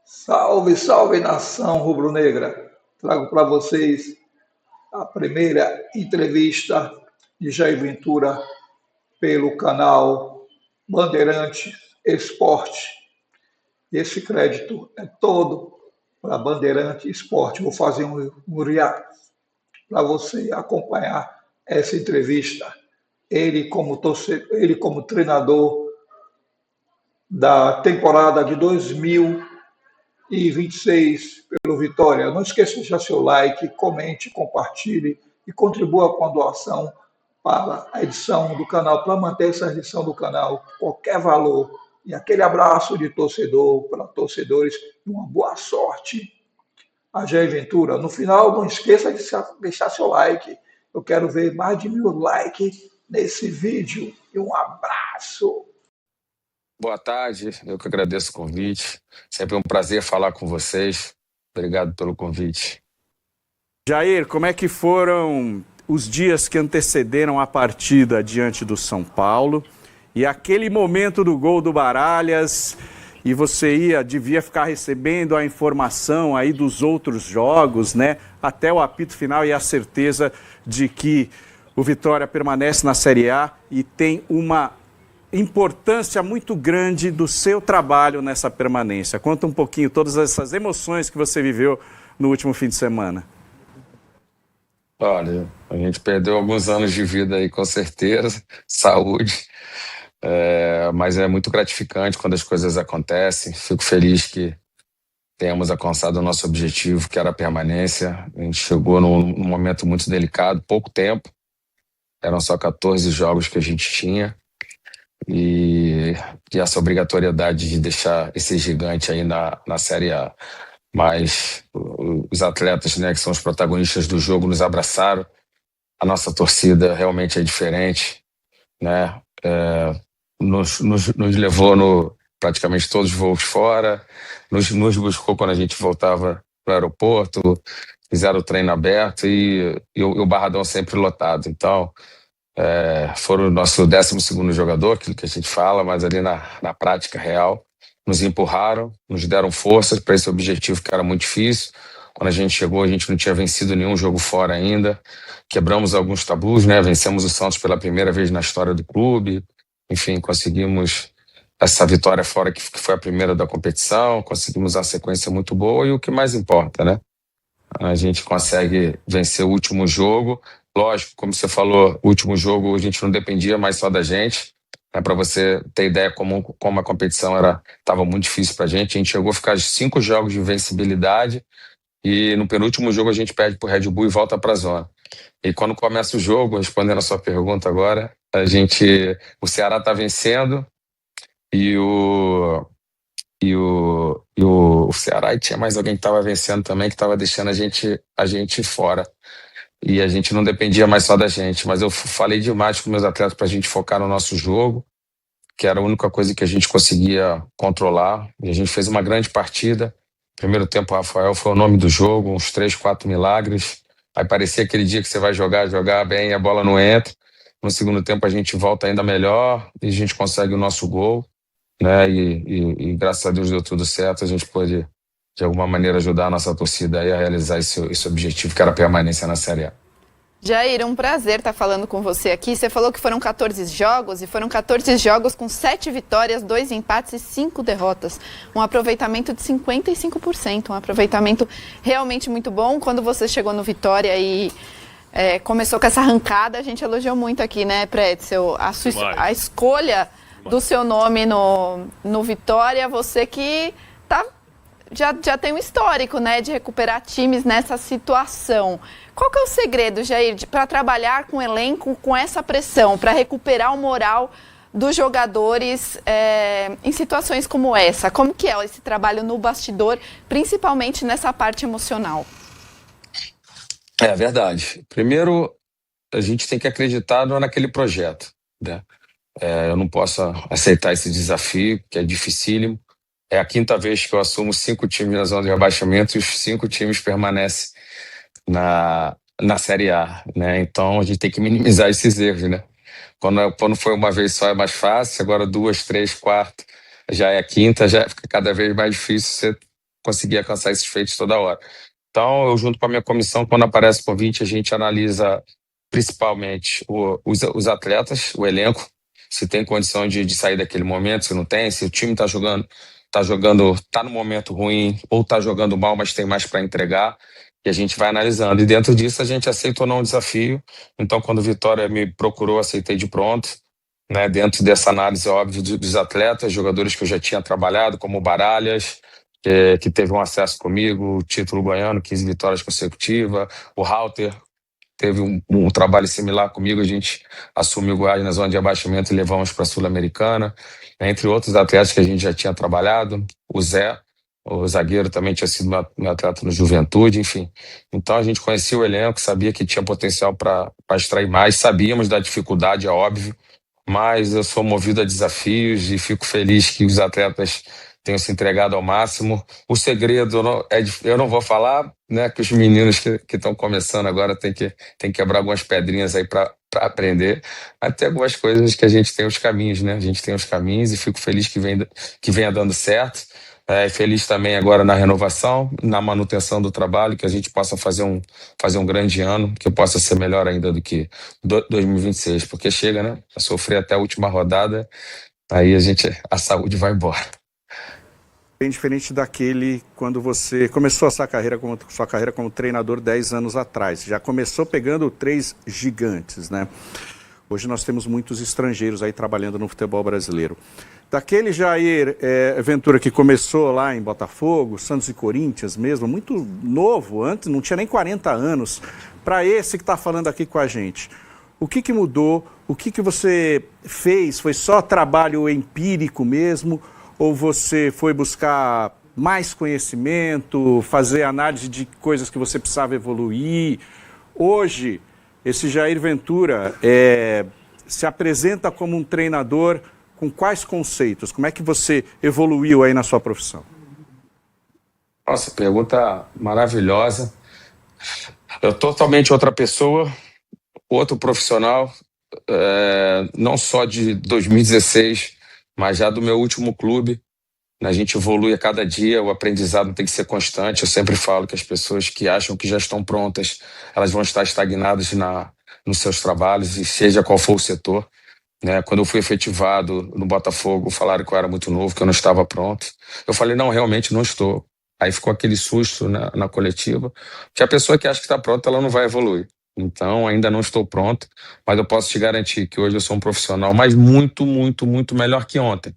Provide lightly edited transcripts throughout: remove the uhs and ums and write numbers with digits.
Salve, salve nação rubro-negra! Trago para vocês a primeira entrevista de Jair Ventura pelo canal Bandeirante Esporte. Esse crédito é todo para Bandeirante Esporte. Vou fazer um react para você acompanhar essa entrevista. Ele como treinador da temporada de 2026 pelo Vitória. Não esqueça de deixar seu like, comente, compartilhe e contribua com a doação para a edição do canal, para manter essa edição do canal, qualquer valor. E aquele abraço de torcedor para torcedores e uma boa sorte a Jair Ventura. No final, não esqueça de deixar seu like. Eu quero ver mais de 1000 likes nesse vídeo. E um abraço. Boa tarde, eu que agradeço o convite. Sempre um prazer falar com vocês. Obrigado pelo convite. Jair, como é que foram os dias que antecederam a partida diante do São Paulo? E aquele momento do gol do Baralhas, e você devia ficar recebendo a informação aí dos outros jogos, né? Até o apito final e a certeza de que o Vitória permanece na Série A e tem uma importância muito grande do seu trabalho nessa permanência. Conta um pouquinho todas essas emoções que você viveu no último fim de semana. Olha, a gente perdeu alguns anos de vida aí, com certeza, saúde, mas é muito gratificante quando as coisas acontecem. Fico feliz que tenhamos alcançado o nosso objetivo, que era a permanência. A gente chegou num momento muito delicado, pouco tempo, eram só 14 jogos que a gente tinha, e essa obrigatoriedade de deixar esse gigante aí na Série A. Mas os atletas, né, que são os protagonistas do jogo, nos abraçaram. A nossa torcida realmente é diferente, né? Nos levou praticamente todos os voos fora, nos buscou quando a gente voltava para o aeroporto, fizeram o treino aberto e o Barradão sempre lotado. Então, foram o nosso 12º jogador, aquilo que a gente fala, mas ali na prática real, nos empurraram, nos deram forças para esse objetivo que era muito difícil. Quando a gente chegou, a gente não tinha vencido nenhum jogo fora ainda. Quebramos alguns tabus, né? Vencemos o Santos pela primeira vez na história do clube. Enfim, conseguimos essa vitória fora, que foi a primeira da competição. Conseguimos uma sequência muito boa e o que mais importa, né? A gente consegue vencer o último jogo. Lógico, como você falou, o último jogo a gente não dependia mais só da gente. Para você ter ideia como a competição estava muito difícil para a gente chegou a ficar 5 jogos de invencibilidade e no penúltimo jogo a gente perde para o Red Bull e volta para a zona. E quando começa o jogo, respondendo a sua pergunta agora, o Ceará está vencendo e o Ceará, e tinha mais alguém que estava vencendo também, que estava deixando a gente fora. E a gente não dependia mais só da gente, mas eu falei demais com meus atletas para a gente focar no nosso jogo, que era a única coisa que a gente conseguia controlar. E a gente fez uma grande partida. Primeiro tempo, o Rafael foi o nome do jogo, uns 3, 4 milagres. Aí parecia aquele dia que você vai jogar bem e a bola não entra. No segundo tempo a gente volta ainda melhor e a gente consegue o nosso gol, né? E graças a Deus deu tudo certo. A gente pôde, de alguma maneira, ajudar a nossa torcida aí a realizar esse objetivo, que era a permanência na Série A. Jair, um prazer estar falando com você aqui. Você falou que foram 14 jogos e foram 14 jogos com 7 vitórias, 2 empates e 5 derrotas. Um aproveitamento de 55%, um aproveitamento realmente muito bom. Quando você chegou no Vitória e começou com essa arrancada, a gente elogiou muito aqui, né, Pretzel? A escolha do seu nome no Vitória, você que já tem um histórico, né, de recuperar times nessa situação. Qual que é o segredo, Jair, para trabalhar com o elenco com essa pressão, para recuperar o moral dos jogadores em situações como essa? Como que é esse trabalho no bastidor, principalmente nessa parte emocional? É verdade. Primeiro, a gente tem que acreditar naquele projeto, né? Eu não posso aceitar esse desafio, que é dificílimo. É a 5ª vez que eu assumo 5 times na zona de rebaixamento e os 5 times permanecem na Série A, né? Então a gente tem que minimizar esses erros, né? Quando foi uma vez só é mais fácil, agora 2, 3, 4 já é a 5ª, já fica cada vez mais difícil você conseguir alcançar esses feitos toda hora. Então, eu junto com a minha comissão, quando aparece o convite, a gente analisa principalmente os atletas, o elenco, se tem condição de sair daquele momento, se não tem, se o time tá no momento ruim ou tá jogando mal, mas tem mais para entregar, e a gente vai analisando. E dentro disso a gente aceita ou não o desafio. Então, quando o Vitória me procurou, aceitei de pronto, né? Dentro dessa análise, óbvio, dos atletas, jogadores que eu já tinha trabalhado, como o Baralhas, que teve um acesso comigo, o título goiano, 15 vitórias consecutivas, o Halter teve um trabalho similar comigo, a gente assumiu o Goiás na zona de abaixamento e levamos para a Sul-Americana, entre outros atletas que a gente já tinha trabalhado, o Zé, o zagueiro, também tinha sido meu atleta no Juventude, enfim. Então a gente conhecia o elenco, sabia que tinha potencial para extrair mais, sabíamos da dificuldade, é óbvio, mas eu sou movido a desafios e fico feliz que os atletas tenham se entregado ao máximo. O segredo eu não vou falar, né, que os meninos que estão começando agora têm que quebrar algumas pedrinhas aí para aprender. Até algumas coisas que a gente tem os caminhos, né? A gente tem os caminhos e fico feliz que venha dando certo. Feliz também agora na renovação, na manutenção do trabalho, que a gente possa fazer um grande ano, que possa ser melhor ainda do que 2026, porque chega, né? A sofrer até a última rodada, aí a saúde vai embora. Bem diferente daquele quando você começou a sua carreira como treinador 10 anos atrás. Já começou pegando 3 gigantes, né? Hoje nós temos muitos estrangeiros aí trabalhando no futebol brasileiro. Daquele Jair Ventura que começou lá em Botafogo, Santos e Corinthians mesmo, muito novo, antes não tinha nem 40 anos, para esse que está falando aqui com a gente. O que mudou? O que você fez? Foi só trabalho empírico mesmo? Ou você foi buscar mais conhecimento, fazer análise de coisas que você precisava evoluir? Hoje, esse Jair Ventura se apresenta como um treinador com quais conceitos? Como é que você evoluiu aí na sua profissão? Nossa, pergunta maravilhosa. Eu totalmente outra pessoa, outro profissional, não só de 2016, mas já do meu último clube. A gente evolui a cada dia, o aprendizado tem que ser constante. Eu sempre falo que as pessoas que acham que já estão prontas, elas vão estar estagnadas nos seus trabalhos, e seja qual for o setor, né? Quando eu fui efetivado no Botafogo, falaram que eu era muito novo, que eu não estava pronto. Eu falei, não, realmente não estou. Aí ficou aquele susto na coletiva, que a pessoa que acha que está pronta, ela não vai evoluir. Então, ainda não estou pronto, mas eu posso te garantir que hoje eu sou um profissional, mas muito, muito, muito melhor que ontem.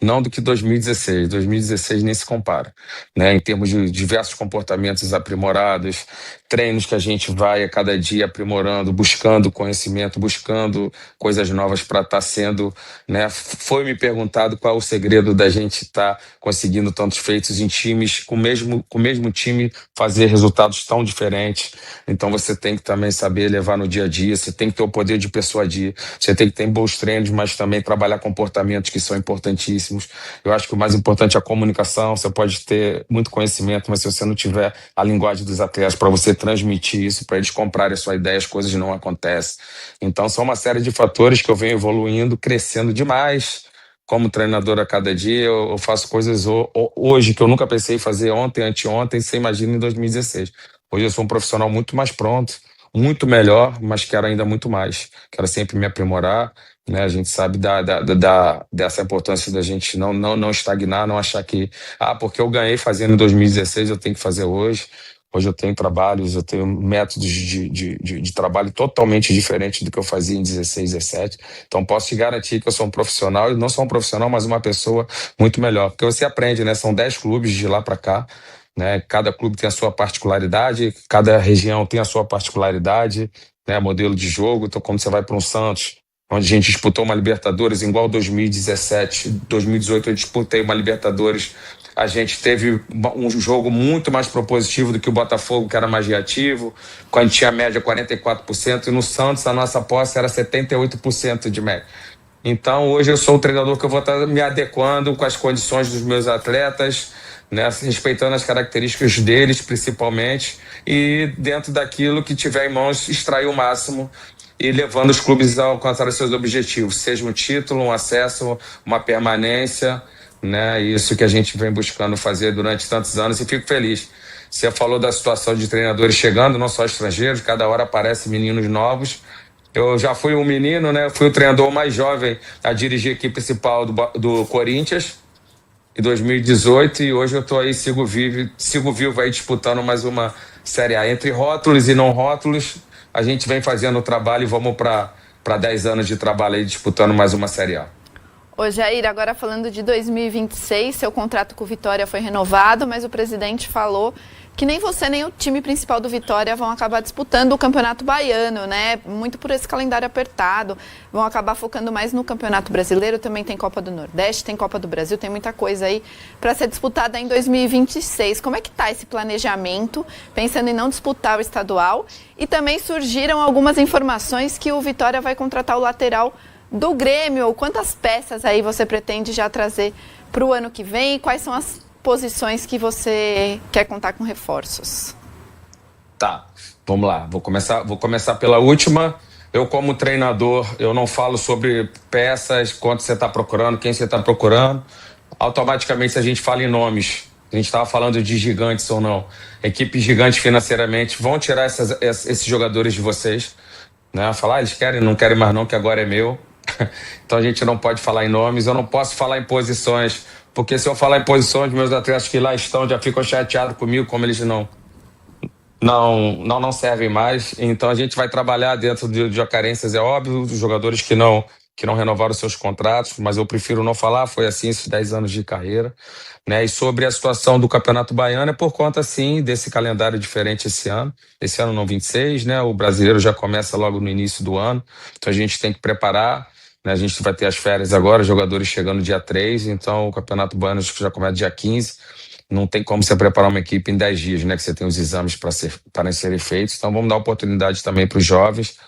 Não do que 2016. 2016 nem se compara, né? Em termos de diversos comportamentos aprimorados, treinos que a gente vai a cada dia aprimorando, buscando conhecimento, buscando coisas novas para estar sendo, né? Foi me perguntado qual é o segredo da gente estar conseguindo tantos feitos em times, com o mesmo time fazer resultados tão diferentes. Então você tem que também saber levar no dia a dia, você tem que ter o poder de persuadir, você tem que ter bons treinos, mas também trabalhar comportamentos que são importantíssimos. Eu acho que o mais importante é a comunicação. Você pode ter muito conhecimento, mas se você não tiver a linguagem dos atletas para você transmitir isso, para eles comprarem a sua ideia, as coisas não acontecem. Então são uma série de fatores que eu venho evoluindo, crescendo demais como treinador a cada dia. Eu faço coisas hoje que eu nunca pensei em fazer ontem, anteontem, você imagina em 2016. Hoje eu sou um profissional muito mais pronto, muito melhor, mas quero ainda muito mais. Quero sempre me aprimorar, né? A gente sabe dessa importância da gente não estagnar, não achar que porque eu ganhei fazendo em 2016, eu tenho que fazer hoje. Hoje eu tenho trabalhos, eu tenho métodos de trabalho totalmente diferentes do que eu fazia em 16, 17. Então posso te garantir que eu sou um profissional, e não só um profissional, mas uma pessoa muito melhor. Porque você aprende, né? São 10 clubes de lá para cá, né? Cada clube tem a sua particularidade, cada região tem a sua particularidade, né? Modelo de jogo. Então quando você vai para um Santos, onde a gente disputou uma Libertadores igual 2017, 2018 eu disputei uma Libertadores, a gente teve um jogo muito mais propositivo do que o Botafogo, que era mais reativo, quando tinha a média 44%, e no Santos a nossa posse era 78% de média. Então hoje eu sou o treinador que eu vou estar me adequando com as condições dos meus atletas, né, respeitando as características deles principalmente, e dentro daquilo que tiver em mãos, extrair o máximo e levando os clubes a alcançar os seus objetivos, seja um título, um acesso, uma permanência, né? Isso que a gente vem buscando fazer durante tantos anos e fico feliz. Você falou da situação de treinadores chegando, não só estrangeiros, cada hora aparecem meninos novos. Eu já fui um menino, né? Eu fui o treinador mais jovem a dirigir a equipe principal do Corinthians em 2018 e hoje eu tô aí, sigo vivo aí disputando mais uma Série A. Entre rótulos e não rótulos, a gente vem fazendo o trabalho e vamos para 10 anos de trabalho aí disputando mais uma Série A. Ô Jair, agora falando de 2026, seu contrato com o Vitória foi renovado, mas o presidente falou que nem você nem o time principal do Vitória vão acabar disputando o Campeonato Baiano, né? Muito por esse calendário apertado. Vão acabar focando mais no Campeonato Brasileiro, também tem Copa do Nordeste, tem Copa do Brasil, tem muita coisa aí para ser disputada em 2026. Como é que tá esse planejamento, pensando em não disputar o estadual? E também surgiram algumas informações que o Vitória vai contratar o lateral do Grêmio. Quantas peças aí você pretende já trazer para o ano que vem? E quais são as posições que você quer contar com reforços? Tá, vamos lá. Vou começar pela última. Eu, como treinador, eu não falo sobre peças, quanto você está procurando, quem você está procurando. Automaticamente, se a gente fala em nomes, a gente estava falando de gigantes ou não, equipes gigantes financeiramente vão tirar esses jogadores de vocês, né? Falar, eles querem, não querem mais não, que agora é meu. Então a gente não pode falar em nomes, eu não posso falar em posições, porque se eu falar em posições, meus atletas que lá estão já ficam chateados comigo, como eles não servem mais. Então a gente vai trabalhar dentro de carências, é óbvio, os jogadores que não renovaram seus contratos, mas eu prefiro não falar, foi assim esses 10 anos de carreira, né? E sobre a situação do Campeonato Baiano, é por conta, sim, desse calendário diferente esse ano não 26, né? O brasileiro já começa logo no início do ano, então a gente tem que preparar, né? A gente vai ter as férias agora, jogadores chegando dia 3, então o Campeonato Baiano já começa dia 15, não tem como você preparar uma equipe em 10 dias, né? Que você tem os exames para serem feitos, então vamos dar oportunidade também para os jovens,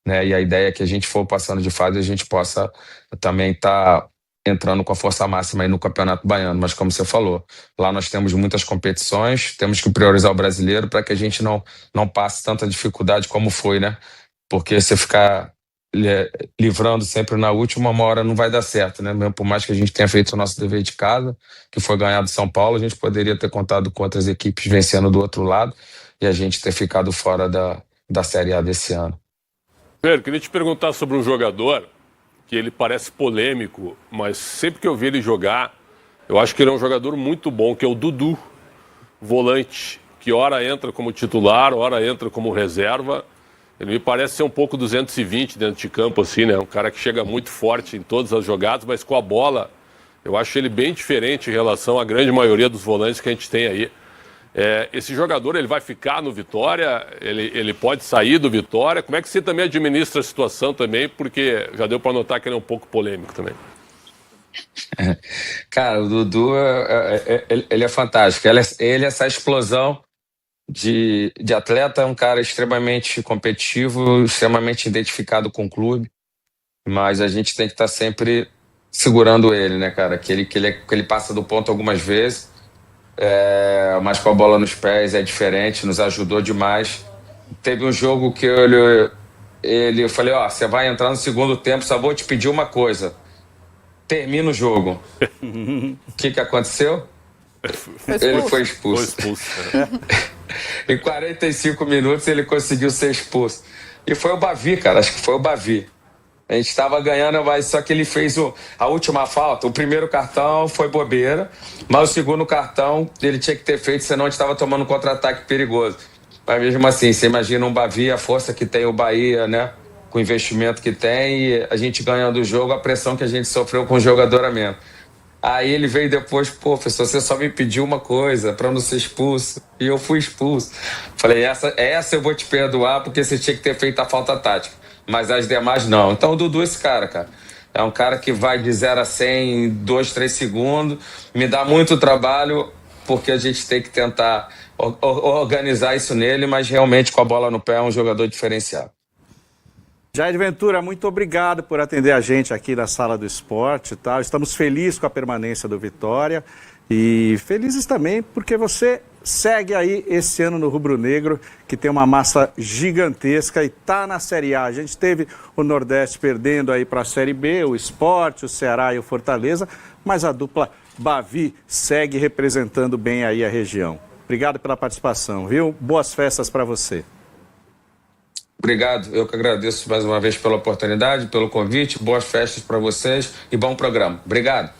né? E a ideia é que a gente for passando de fase, a gente possa também estar entrando com a força máxima aí no Campeonato Baiano, mas como você falou, lá nós temos muitas competições, temos que priorizar o brasileiro para que a gente não passe tanta dificuldade como foi, né? Porque se ficar livrando sempre na última, uma hora não vai dar certo, né? Mesmo por mais que a gente tenha feito o nosso dever de casa, que foi ganhar do São Paulo, a gente poderia ter contado com outras equipes vencendo do outro lado e a gente ter ficado fora da Série A desse ano. Pedro, queria te perguntar sobre um jogador que ele parece polêmico, mas sempre que eu vi ele jogar, eu acho que ele é um jogador muito bom, que é o Dudu, volante, que ora entra como titular, ora entra como reserva. Ele me parece ser um pouco 220 dentro de campo, assim, né? Um cara que chega muito forte em todas as jogadas, mas com a bola, eu acho ele bem diferente em relação à grande maioria dos volantes que a gente tem aí. Esse jogador, ele vai ficar no Vitória? Ele pode sair do Vitória? Como é que você também administra a situação também? Porque já deu para notar que ele é um pouco polêmico também. Cara, o Dudu, ele é fantástico. Ele essa explosão de atleta, é um cara extremamente competitivo, extremamente identificado com o clube, mas a gente tem que estar sempre segurando ele, né, cara? Que ele passa do ponto algumas vezes, mas com a bola nos pés é diferente, nos ajudou demais. Teve um jogo que eu falei, você vai entrar no segundo tempo, só vou te pedir uma coisa, termina o jogo. O que aconteceu? Ele foi expulso. Em 45 minutos ele conseguiu ser expulso. E foi o Bavi, cara, acho que foi o Bavi. A gente estava ganhando, mas só que ele fez a última falta. O primeiro cartão foi bobeira, mas o segundo cartão ele tinha que ter feito, senão a gente estava tomando um contra-ataque perigoso. Mas mesmo assim, você imagina um Bavi, a força que tem o Bahia, né? Com o investimento que tem, e a gente ganhando o jogo, a pressão que a gente sofreu com o jogador a menos. Aí ele veio depois, professor, você só me pediu uma coisa para não ser expulso. E eu fui expulso. Falei, essa eu vou te perdoar porque você tinha que ter feito a falta tática. Mas as demais não. Então o Dudu, esse cara. É um cara que vai de 0 a 100 em 2, 3 segundos. Me dá muito trabalho porque a gente tem que tentar organizar isso nele, mas realmente com a bola no pé é um jogador diferenciado. Jair Ventura, muito obrigado por atender a gente aqui na Sala do Esporte, tá? Estamos felizes com a permanência do Vitória e felizes também porque você segue aí esse ano no Rubro Negro, que tem uma massa gigantesca e tá na Série A. A gente teve o Nordeste perdendo aí para a Série B, o Sport, o Ceará e o Fortaleza, mas a dupla Bavi segue representando bem aí a região. Obrigado pela participação, viu? Boas festas para você. Obrigado, eu que agradeço mais uma vez pela oportunidade, pelo convite. Boas festas para vocês e bom programa. Obrigado.